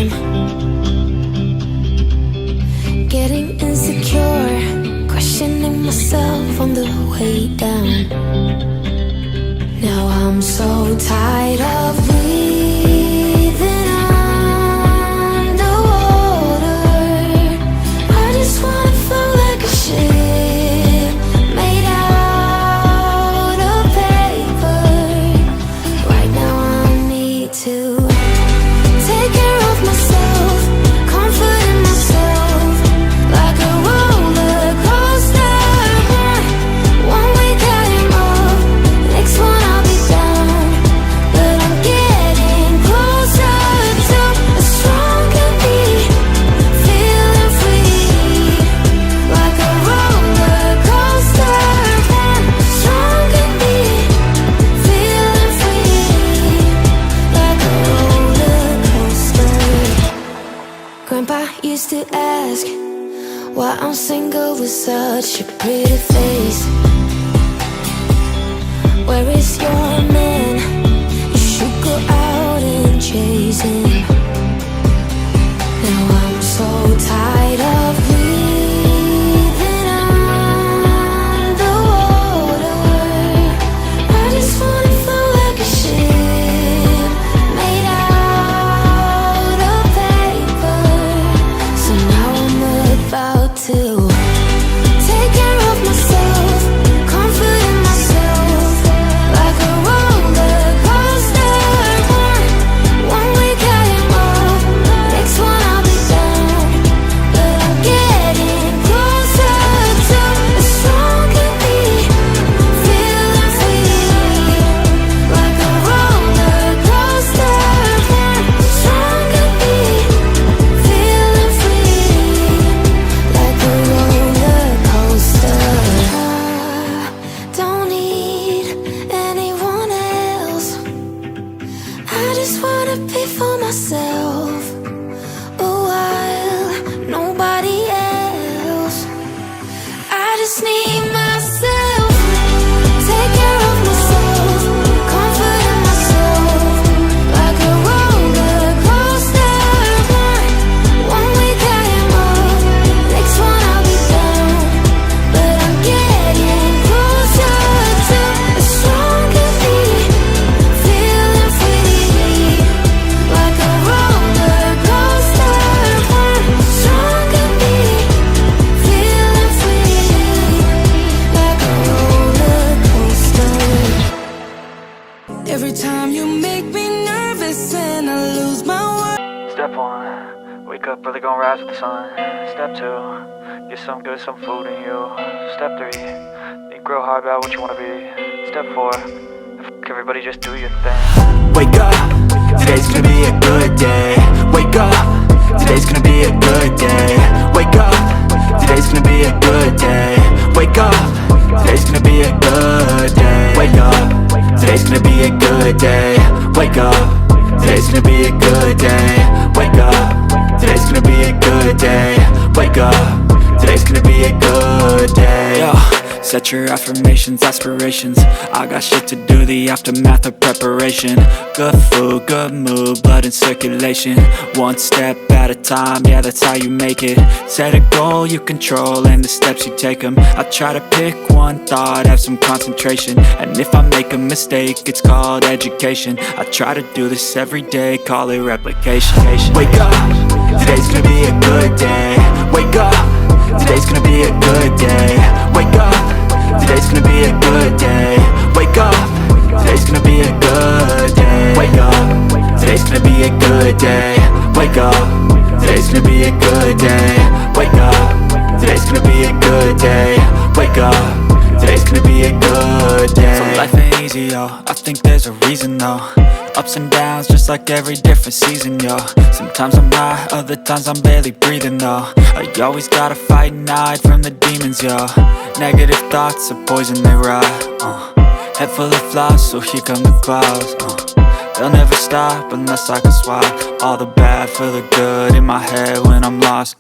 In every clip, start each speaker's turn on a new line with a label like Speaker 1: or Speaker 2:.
Speaker 1: time. Getting insecure, questioning myself on the way down. Now I'm so tired of breathing underwater. I just wanna float like a ship made out of paper. Right now I need to take care of myself, comfort in myself, like a roller coaster. One week I am up, next one I'll be down. But I'm getting closer to a stronger me, feeling free, like a roller coaster. Stronger me, feeling free, like a roller coaster. Grandpa used to ask why I'm single with such a pretty face. Where is your man? You should go out and chase him. Now I'm so tired of breathing underwater. I just wanna float like a ship made out of paper. So now I'm about to take care of myself, comfort in myself, like a roller coaster. One week I am up, next one I'll be down. But I'm getting closer to a stronger me, feeling free, like a roller coaster. Stronger me, feeling free, like a roller coaster. I don't need anyone else. I just wanna be for myself a while, nobody else. I just need myself, take care of myself, comfort in myself, like a roller coaster. One week I am up, next one I'll be down. But I'm getting closer to a stronger me, feeling free, like a roller coaster. Stronger me, feeling free, like a roller coaster.
Speaker 2: Every time you make me nervous and I lose my words.
Speaker 3: Step 1, wake up early, gonna rise with the sun. Step 2, get some good, some food in you. Step 3, think real hard about what you wanna be. Step 4, everybody just do your thing.
Speaker 4: Wake up, today's gonna be a good day. Wake up, today's gonna be a good day. Wake up, today's gonna be a good day. Wake up, today's gonna be a good day. Wake up, today's gonna be a good day. Wake up, today's gonna be a good day. Wake up, today's gonna be a good day. Wake up, today's gonna be a good day. Yo, set your affirmations, aspirations. I got shit to do, the aftermath of preparation. Good food, good mood, blood in circulation. One step at a time, yeah, that's how you make it. Set a goal you control and the steps you take them. I try to pick one thought, have some concentration. And if I make a mistake, it's called education. I try to do this every day, call it replication. Wake up, today's gonna be a good day. Wake up, today's gonna be a good day. Wake up, today's gonna be a good day. Wake up, today's gonna be a good day. Wake up, today's gonna be a good day. Wake up, today's gonna be a good day. Wake up, today's gonna be a good day. Wake up, today's gonna be a good day. So life ain't easy, yo, I think there's a reason though. Ups and downs, just like every different season, yo. Sometimes I'm high, other times I'm barely breathing, though. I always gotta fight and hide from the demons, yo. Negative thoughts are poison, they rot. Head full of flies, so here come the clouds. They'll never stop unless I can swap all the bad for the good in my head when I'm lost.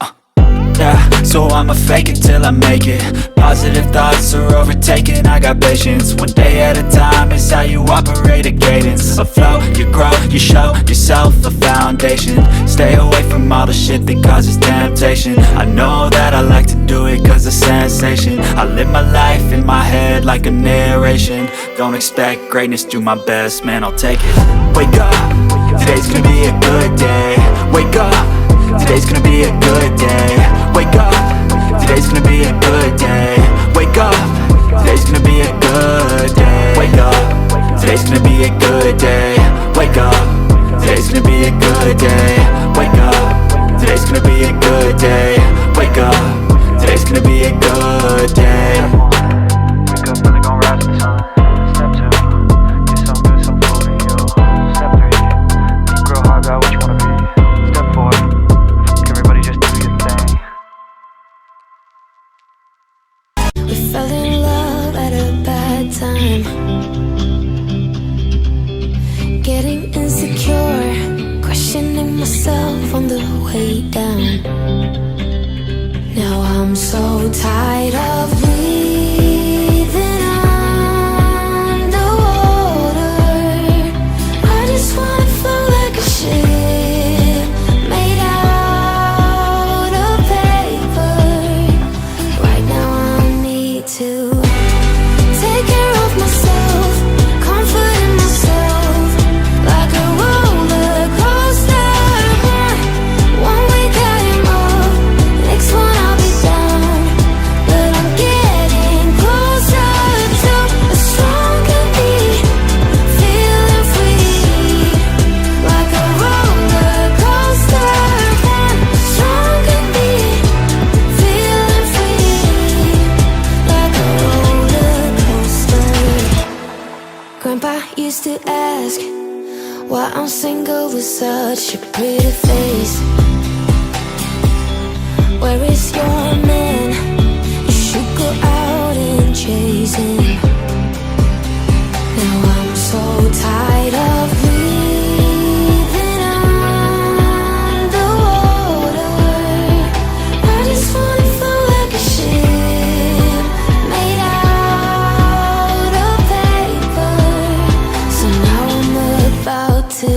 Speaker 4: Yeah, so I'ma fake it till I make it. Positive thoughts are overtaken, I got patience. One day at a time is how you operate a cadence. A flow, you grow, you show yourself a foundation. Stay away from all the shit that causes temptation. I know that I like to do it cause it's sensation. I live my life in my head like a narration. Don't expect greatness, do my best, man, I'll take it. Wake up, today's gonna be a good day. Wake up, today's gonna be a good day. Wake up, today's gonna be a good day. Wake up, today's gonna be a good day. Wake up, today's gonna be a good day. Wake up, today's gonna be a good day. Wake up, today's gonna be a good day. Wake up, today's gonna be a good day.
Speaker 3: Wake up, really gon' rise with the sun. Step 2, get some good, some food in you. Step 3, think real hard about what you wanna be. Step 4, everybody just do your thing.
Speaker 1: We fell in love at a bad time, getting insecure, questioning myself on the way down. Now I'm so tired of breathing underwater. I just wanna float like a ship made out of paper. Right now I need to take care of myself, comforting myself like a roller coaster. One week I am up, next one I'll be down, but I'm getting closer to a stronger me, feeling free like a roller coaster. One stronger me, feeling free like a roller coaster. Grandpa used to ask why I'm single with such a pretty face. Where is your man? You should go out and chase him. Now I'm so tired of breathing underwater. I just wanna float like a ship made out of paper. So now I'm about to